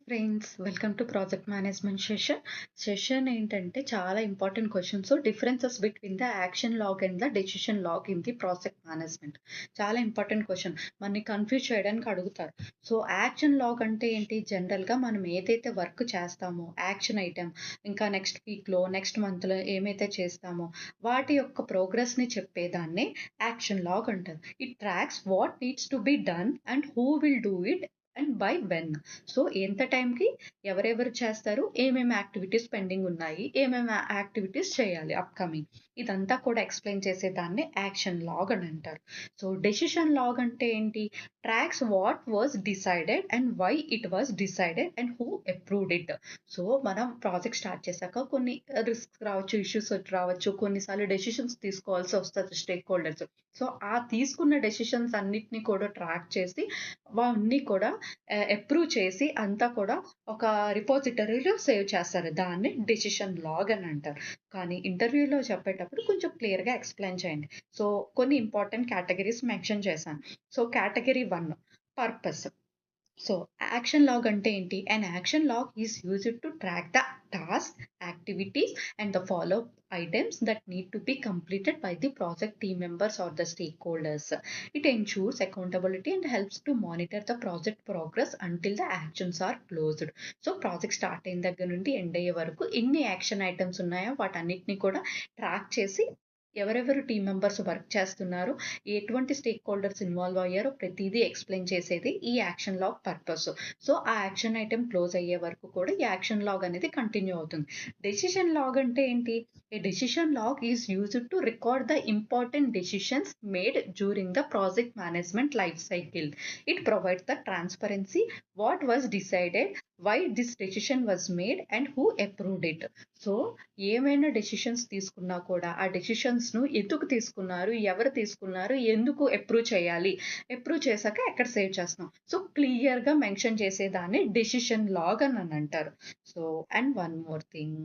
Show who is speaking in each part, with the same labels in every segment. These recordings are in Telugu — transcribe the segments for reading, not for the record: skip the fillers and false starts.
Speaker 1: Friends, welcome to project management session ఏంటంటే చాలా important questions. Differences between the action log and the decision log in the project management. చాలా ఇంపార్టెంట్ క్వశ్చన్. మనని కన్ఫ్యూజ్ చేయడానికి అడుగుతారు. సో యాక్షన్ లాగ్ అంటే ఏంటి? జనరల్గా మనం ఏదైతే వర్క్ చేస్తామో యాక్షన్ ఐటెం, ఇంకా నెక్స్ట్ వీక్లో నెక్స్ట్ మంత్లో ఏమైతే చేస్తామో వాటి యొక్క ప్రోగ్రెస్ని చెప్పేదాన్ని యాక్షన్ లాగ్ అంటారు. It tracks what needs to be done and who will do it and by when. So ఎంత టైంకి ఎవరెవరు చేస్తారు, ఏమేమి యాక్టివిటీస్ పెండింగ్ ఉన్నాయి, ఏమేమి యాక్టివిటీస్ చేయాలి అప్కమింగ్, ఇదంతా కూడా ఎక్స్ప్లెయిన్ చేసేదాన్ని యాక్షన్ లాగ్ అని అంటారు. సో డెసిషన్ లాగ్ అంటే ఏంటి? Tracks what was decided and why it was decided and who approved it. So మనం ప్రాజెక్ట్ స్టార్ట్ చేశాక కొన్ని రిస్క్ రావచ్చు, ఇష్యూస్ రావచ్చు, కొన్నిసార్లు డెసిషన్స్ తీసుకోవాల్సి వస్తుంది స్టేక్ హోల్డర్స్. సో ఆ తీసుకున్న డెసిషన్స్ అన్నిటిని కూడా ట్రాక్ చేసి అవన్నీ కూడా అప్రూవ్ చేసి అంతా కూడా ఒక రిపోజిటరీలో సేవ్ చేస్తారు. దాన్ని డెసిషన్ లాగ్ అని అంటారు. కానీ ఇంటర్వ్యూలో చెప్పేటప్పుడు కొంచెం క్లియర్గా ఎక్స్ప్లెయిన్ చేయండి. సో కొన్ని ఇంపార్టెంట్ కేటగిరీస్ మెన్షన్ చేశాను. So category 1 purpose. So action log అంటే ఏంటి? An action log is used to track the tasks, activities and the follow-up items that need to be completed by the project team members or the stakeholders. It ensures accountability and helps to monitor the project progress until the actions are closed. So project start అయిన దగ్గర నుండి ఎండ్ అయ్యే వరకు ఎన్ని యాక్షన్ ఐటమ్స్ ఉన్నాయో వాటన్నిటిని కూడా ట్రాక్ చేసి ఎవరెవరు టీం మెంబర్స్ వర్క్ చేస్తున్నారు, ఎటువంటి స్టేక్ హోల్డర్స్ ఇన్వాల్వ్ అయ్యారో ప్రతిదీ ఎక్స్ప్లెయిన్ చేసేది ఈ యాక్షన్ లాగ్ పర్పస్. సో ఆ యాక్షన్ ఐటెం క్లోజ్ అయ్యే వరకు కూడా ఈ యాక్షన్ లాగ్ అనేది కంటిన్యూ అవుతుంది. డెసిషన్ లాగ్ అంటే ఏంటి? A decision log is used to record the important decisions made during the project management life cycle. It provides the transparency, what was decided, why this decision was made and who approved it. So ఏమైనా డెసిషన్స్ తీసుకున్నా కూడా ఆ డెసిషన్స్ను ఎందుకు తీసుకున్నారు, ఎవరు తీసుకున్నారు, ఎందుకు అప్రూవ్ చేయాలి, అప్రూవ్ చేశాక ఎక్కడ సేవ్ చేస్తున్నాం, సో క్లియర్గా మెన్షన్ చేసేదాన్ని డెసిషన్ లాగ్ అని అంటారు. So and one more thing,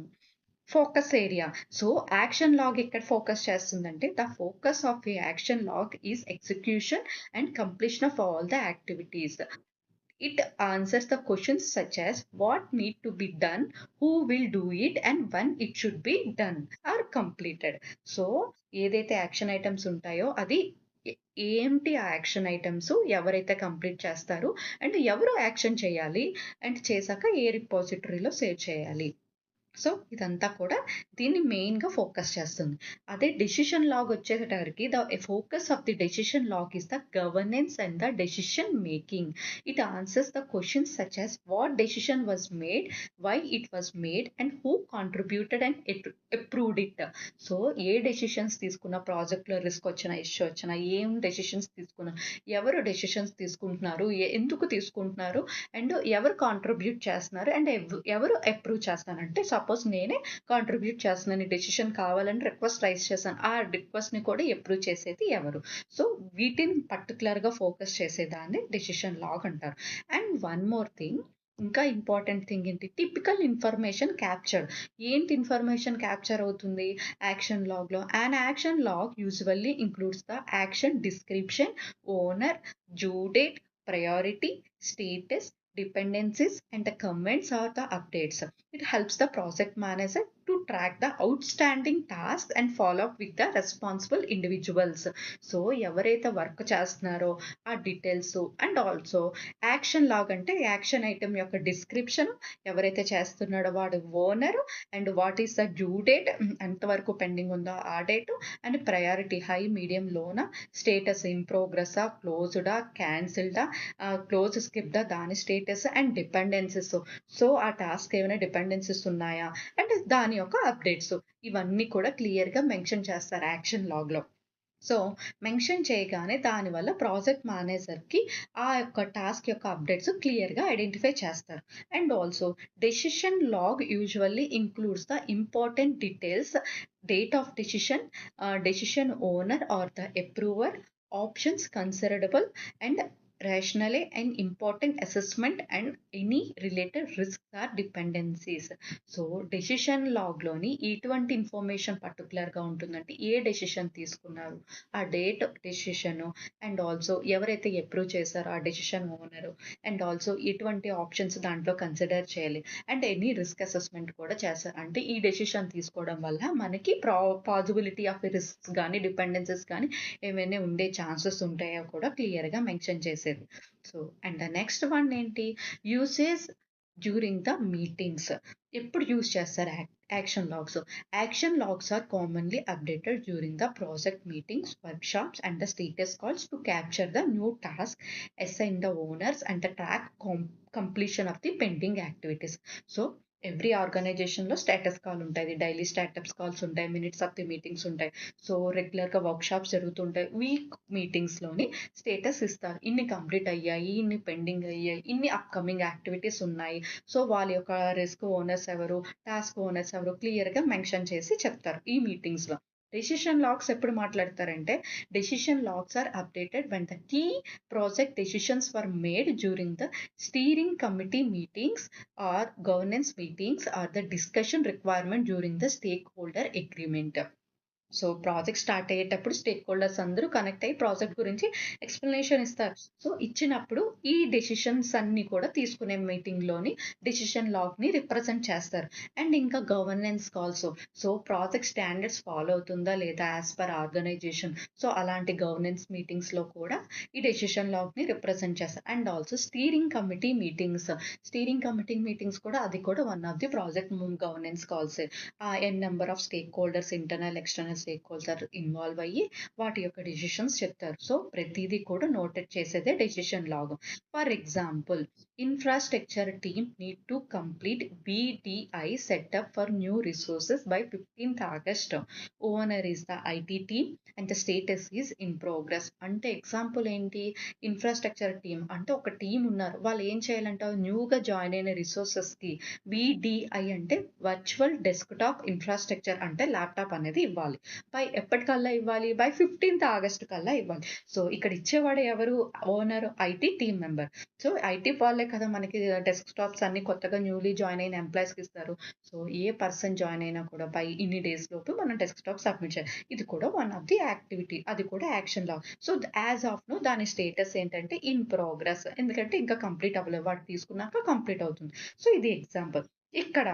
Speaker 1: focus area. So action log ఎక్కడ ఫోకస్ చేస్తుందంటే the focus of a action log is execution and completion of all the activities. It answers the questions such as what need to be done, who will do it and when it should be done or completed. So ఏదైతే యాక్షన్ ఐటమ్స్ ఉంటాయో అది ఏంటి, ఆ యాక్షన్ ఐటమ్స్ ఎవరైతే కంప్లీట్ చేస్తారు అండ్ ఎవరు యాక్షన్ చేయాలి అండ్ చేశాక ఏ రిపోజిటరీలో సేవ్ చేయాలి. సో ఇదంతా కూడా దీన్ని మెయిన్గా ఫోకస్ చేస్తుంది. అదే డెసిషన్ లాగ్ వచ్చేసరికి the focus of the decision log is the governance and the decision making. It answers the questions such as what decision was made, why it was made and who contributed and approved it. So a decisions తీసుకున్న, ప్రాజెక్ట్లో రిస్క్ వచ్చినా ఇష్యూ వచ్చినా, ఏం డెసిషన్స్ తీసుకున్నా, ఎవరు డెసిషన్స్ తీసుకుంటున్నారు, ఎందుకు తీసుకుంటున్నారు అండ్ ఎవరు కాంట్రిబ్యూట్ చేస్తున్నారు అండ్ ఎవరు అప్రూవ్ చేస్తానంటే సపోజ్ నేనే కాంట్రిబ్యూట్ చేస్తున్నాను, డెసిషన్ కావాలని రిక్వెస్ట్ రైజ్ చేశాను, ఆ రిక్వెస్ట్ని కూడా అప్రూవ్ చేసేది ఎవరు. సో వీటిని పర్టికులర్గా ఫోకస్ చేసేదాన్ని డెసిషన్ లాగ్ అంటారు. అండ్ వన్ మోర్ థింగ్, ఇంకా ఇంపార్టెంట్ థింగ్ ఏంటి? Typical information capture. ఏంటి ఇన్ఫర్మేషన్ క్యాప్చర్ అవుతుంది యాక్షన్ లాగ్లో? And action log usually includes the action description, owner, due date, priority, status, dependencies, and the comments or the updates. It helps the project manager to track the outstanding tasks and follow up with the responsible individuals. So ఎవరైతే వర్క్ చేస్తున్నారో ఆ details and also action log అంటే యాక్షన్ ఐటమ్ యొక్క డిస్క్రిప్షన్, ఎవరైతే చేస్తున్నాడో వాడు owner and what is the due date, ఎంతవరకు పెండింగ్ ఉందో ఆ date, and priority high, medium, లోనా, స్టేటస్ ఇన్ ప్రోగ్రెస్సా, క్లోజ్డా, క్యాన్సిల్డా, క్లోజ్ స్కిప్ దాని స్టేటస్ అండ్ డిపెండెన్సీస్. సో ఆ టాస్క్ ఏమైనా డిపెండెన్సీస్ ఉన్నాయా అండ్ దాని యొక్క అప్డేట్స్, ఇవన్నీ కూడా క్లియర్గా మెన్షన్ చేస్తారు యాక్షన్ లాగ్లో. సో మెన్షన్ చేయగానే దానివల్ల ప్రాజెక్ట్ మేనేజర్కి ఆ యొక్క టాస్క్ యొక్క అప్డేట్స్ క్లియర్గా ఐడెంటిఫై చేస్తారు. And also decision log usually includes the important details, date of decision, decision owner or the approver, options considerable and rationally and important assessment and any related risks or dependencies. So decision లాగ్లోని ఎటువంటి ఇన్ఫర్మేషన్ పర్టికులర్గా ఉంటుందంటే ఏ డెసిషన్ తీసుకున్నారు, ఆ డేట్ డెసిషన్, అండ్ ఆల్సో ఎవరైతే అప్రూవ్ చేశారో ఆ డెసిషన్ ఓనరు, అండ్ ఆల్సో ఎటువంటి ఆప్షన్స్ దాంట్లో కన్సిడర్ చేయాలి, అండ్ ఎనీ రిస్క్ అసెస్మెంట్ కూడా చేస్తారు. అంటే ఈ డెసిషన్ తీసుకోవడం వల్ల మనకి పాసిబిలిటీ ఆఫ్ రిస్క్స్ కానీ డిపెండెన్సెస్ కానీ ఏమైనా ఉండే ఛాన్సెస్ ఉంటాయో కూడా క్లియర్గా మెన్షన్ చేసేది. So and the next one ఏంటి, యూసేజ్ డ్యూరింగ్ ద మీటింగ్స్. ఎప్పుడు యూజ్ చేస్తారు action logs? Action logs are commonly updated during the project meetings, workshops and the status calls to capture the new task, assign the owners and the track completion of the pending activities. So every ఆర్గనైజేషన్లో స్టేటస్ కాల్ ఉంటుంది, డైలీ స్టాటస్ కాల్స్ ఉంటాయి, మినిట్స్ ఆఫ్ ది మీటింగ్స్ ఉంటాయి. సో రెగ్యులర్గా వర్క్షాప్స్ జరుగుతుంటాయి. వీక్ మీటింగ్స్లోని స్టేటస్ ఇస్తారు, ఇన్ని కంప్లీట్ అయ్యాయి, ఇన్ని పెండింగ్ అయ్యాయి, ఇన్ని అప్కమింగ్ యాక్టివిటీస్ ఉన్నాయి. సో వాళ్ళ యొక్క రిస్క్ ఓనర్స్ ఎవరు, టాస్క్ ఓనర్స్ ఎవరు క్లియర్గా మెన్షన్ చేసి చెప్తారు ఈ మీటింగ్స్లో. డెసిషన్ లాగ్స్ ఎప్పుడు మాట్లాడతారంటే, decision logs are updated when the key project decisions were made during the steering committee meetings or governance meetings or the discussion requirement during the stakeholder agreement. So project start అయ్యేటప్పుడు స్టేక్ హోల్డర్స్ అందరూ కనెక్ట్ అయ్యి ప్రాజెక్ట్ గురించి ఎక్స్ప్లెనేషన్ ఇస్తారు. సో ఇచ్చినప్పుడు ఈ డెసిషన్స్ అన్ని కూడా తీసుకునే మీటింగ్లోని డెసిషన్ లాగ్ని రిప్రజెంట్ చేస్తారు. అండ్ ఇంకా governance calls, so project standards follow అవుతుందా లేదా యాజ్ పర్ ఆర్గనైజేషన్, సో అలాంటి గవర్నెన్స్ మీటింగ్స్లో కూడా ఈ డెసిషన్ లాగ్ని రిప్రజెంట్ చేస్తారు. And also steering committee meetings కూడా అది కూడా one of the project governance calls. N number of stakeholders, internal external stakeholder involve అయ్యి వాటి యొక్క డెసిషన్స్ చెప్తారు. సో ప్రతిదీ కూడా నోటెడ్ చేసేదే decision log. For example, infrastructure team need to complete BDI setup for new resources by 15th August. Owner is the IT team and the status is in progress. అంటే ఎగ్జాంపుల్ ఏంటి, ఇన్ఫ్రాస్ట్రక్చర్ టీమ్ అంటే ఒక టీం ఉన్నారు, వాళ్ళు ఏం చేయాలంటే న్యూగా జాయిన్ అయిన రిసోర్సెస్కి VDI అంటే వర్చువల్ డెస్క్టాప్ ఇన్ఫ్రాస్ట్రక్చర్ అంటే ల్యాప్టాప్ అనేది ఇవ్వాలి. ఎప్పటికల్లా ఇవ్వాలి? బై 15th August కల్లా ఇవ్వాలి. సో ఇక్కడ ఇచ్చేవాడు ఎవరు? Owner, IT team member. So IT వాళ్ళే కదా మనకి డెస్క్టాప్స్ అన్ని కొత్తగా న్యూలీ జాయిన్ అయిన ఎంప్లాయీస్కి ఇస్తారు. సో ఏ పర్సన్ జాయిన్ అయినా కూడా బై ఇన్ని డేస్ లోపు మనం డెస్క్టాప్ సబ్మిట్ చేయాలి. ఇది కూడా వన్ ఆఫ్ ది యాక్టివిటీ, అది కూడా action log. So as of now దాని స్టేటస్ ఏంటంటే ఇన్ ప్రోగ్రెస్, ఎందుకంటే ఇంకా కంప్లీట్ అవ్వలేదు, వాడు తీసుకున్నాక కంప్లీట్ అవుతుంది. సో ఇది ఎగ్జాంపుల్. ఇక్కడ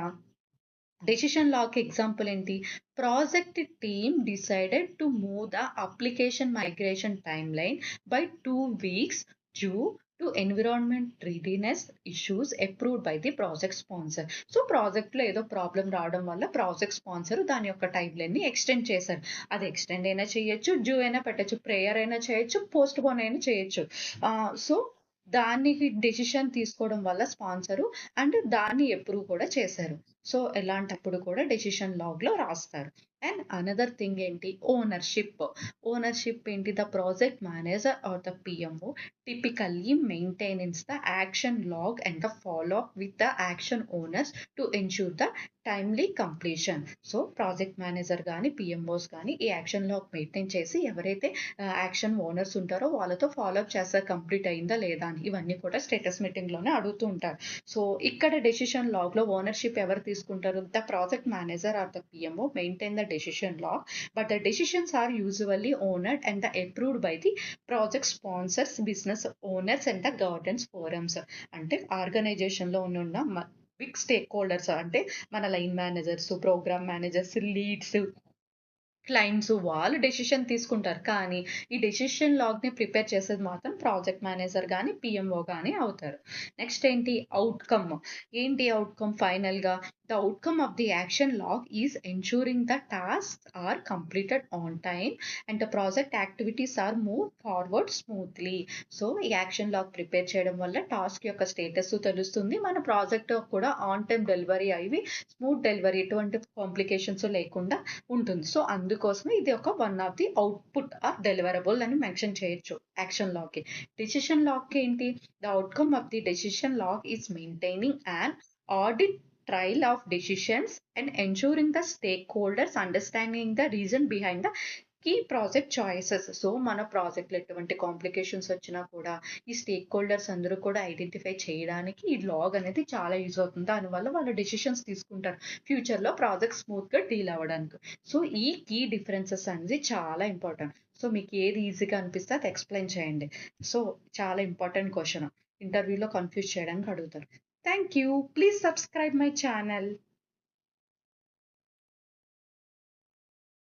Speaker 1: డెసిషన్ లాగ్ ఎగ్జాంపుల్ ఏంటి, project team decided to move the application migration time line by 2 weeks due to environment readiness issues approved by the project sponsor. So ప్రాజెక్ట్లో ఏదో ప్రాబ్లం రావడం వల్ల ప్రాజెక్ట్ స్పాన్సర్ దాని యొక్క టైం లైన్ని ఎక్స్టెండ్ చేశారు. అది ఎక్స్టెండ్ అయినా చేయొచ్చు, డ్యూ అయినా పెట్టచ్చు, ప్రేయర్ అయినా చేయొచ్చు, పోస్ట్ పోన్ అయినా చేయొచ్చు. సో దానికి డెసిషన్ తీసుకోవడం వల్ల స్పాన్సరు అండ్ దాన్ని అప్రూవ్ కూడా చేశారు. సో ఎలాంటప్పుడు కూడా డెసిషన్ లాగ్లో రాస్తారు. అండ్ అనదర్ థింగ్ ఏంటి, ఓనర్షిప్ ఏంటి, the project manager or the PMO typically maintains the action log and the follow up with the action owners to ensure the timely completion. So project manager కానీ PMOs కానీ ఈ యాక్షన్ లాగ్ మెయింటైన్ చేసి ఎవరైతే యాక్షన్ ఓనర్స్ ఉంటారో వాళ్ళతో ఫాలోఅప్ చేస్తారు, కంప్లీట్ అయిందా లేదా అని. ఇవన్నీ కూడా స్టేటస్ మీటింగ్లోనే అడుగుతూ ఉంటారు. సో ఇక్కడ డెసిషన్ లాగ్లో ఓనర్షిప్ ఎవరు తీసుకుంటారు? The project manager or the PMO maintain the decision log, but the decisions are usually owned and the approved by the project sponsors, business owners and the governance forums. అంటే ఆర్గనైజేషన్లో ఉన్న బిగ్ స్టేక్ హోల్డర్స్ అంటే మన line managers, programme managers, leads, clients వాళ్ళు డెసిషన్ తీసుకుంటారు. కానీ ఈ డెసిషన్ లాగ్ని ప్రిపేర్ చేసేది మాత్రం ప్రాజెక్ట్ మేనేజర్ కానీ PMO కానీ అవుతారు. నెక్స్ట్ ఏంటి, ఏంటి అవుట్కమ్? ఫైనల్గా the outcome of the action log is ensuring the task are completed on time and the project activities are move forward smoothly. So ఈ యాక్షన్ లాగ్ ప్రిపేర్ చేయడం వల్ల టాస్క్ యొక్క స్టేటస్ తెలుస్తుంది, మన ప్రాజెక్ట్ కూడా ఆన్ టైం డెలివరీ అయ్యి స్మూత్ డెలివరీ, ఎటువంటి కాంప్లికేషన్స్ లేకుండా ఉంటుంది. సో అందుకోసమే ఇది ఒక one of the output or deliverable అని మెన్షన్ చేయొచ్చు యాక్షన్ లాగ్కి. డెసిషన్ లాగ్కి ఏంటి, the outcome of the decision log is maintaining and audit trail of decisions and ensuring the stakeholders understanding the reason behind the key project choices. So, మన ప్రాజెక్ట్‌లో ఎటువంటి కాంప్లికేషన్స్ వచ్చినా కూడా ఈ స్టేక్ హోల్డర్స్ అందరూ కూడా ఐడెంటిఫై చేయడానికి ఈ లాగ్ అనేది చాలా యూజ్ అవుతుంది. దానివల్ల వాళ్ళు డెసిషన్స్ తీసుకుంటారు. ఫ్యూచర్‌లో ప్రాజెక్ట్ స్మూత్‌గా డీల్ అవ్వడానికి. సో, ఈ కీ డిఫరెన్సెస్ అనేది చాలా ఇంపార్టెంట్. సో, మీకు ఏది ఈజీగా అనిపిస్తే అది ఎక్స్‌ప్లెయిన్ చేయండి. సో, చాలా ఇంపార్టెంట్ క్వెషన్. ఇంటర్వ్యూలో కన్‌ఫ్యూజ్ చేయడానికి అడుగుతారు. Thank you. Please subscribe my channel.